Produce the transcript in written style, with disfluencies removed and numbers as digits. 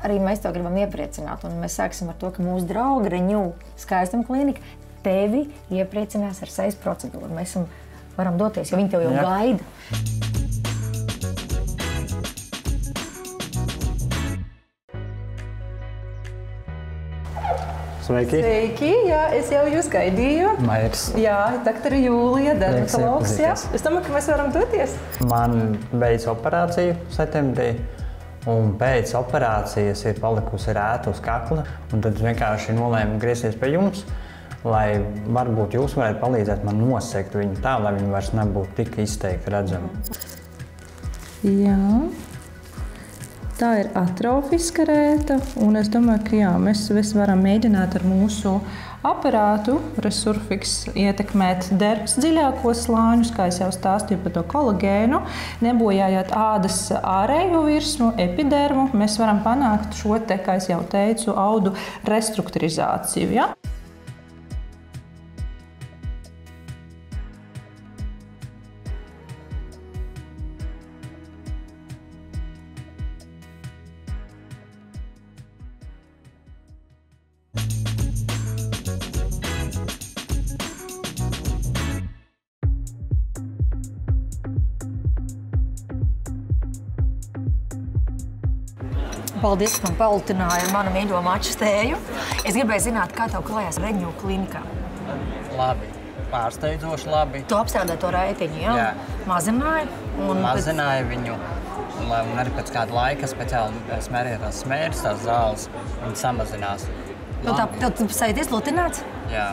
arī mēs tev gribam iepriecināt. Un mēs sāksim ar to, ka mūsu drauga Renew skaistuma klinika tevi iepriecinās ar sejas procedūru. Mēs varam doties, jo viņi tev jau gaida. Sveiki! Sveiki! Jā, es jau jūs gaidīju. Mairs. Jā, doktora Jūlija, dermatologs. Jā. iepazīties. Es domāju, ka mēs varam doties. Man beidz operāciju septembrī, un pēc operācijas ir palikusi rēta uz kakla. Un tad es vienkārši nolēmu griezties pie jums, lai varbūt jūs varētu palīdzēt man nosegt viņu tā, lai viņi vairs nebūtu tik izteikti redzami. Jā. Tā ir atrofiska rēta, un es domāju, ka jā, mēs varam mēģināt ar mūsu aparātu Resurfix ietekmēt dermas dziļākos slāņus, kā es jau stāstīju par to kolagēnu, nebojājot ādas ārējo virsmu, epidermu. Mēs varam panākt šo te, kā es jau teicu, audu restrukturizāciju. Ja? Paldies, ka man paultināja ar manu mīļo maču tēju. Es gribēju zināt, kā tev klājās Renew klinikā. Labi, pārsteidzoši labi. Tu apstrādāji to raitiņu, jā? Jā. Mazināji? Mazināju viņu, un arī pēc kāda laika speciāli smērīju tās smēres, tās zāles, un samazinās. Tu sajūties lutināts? Jā.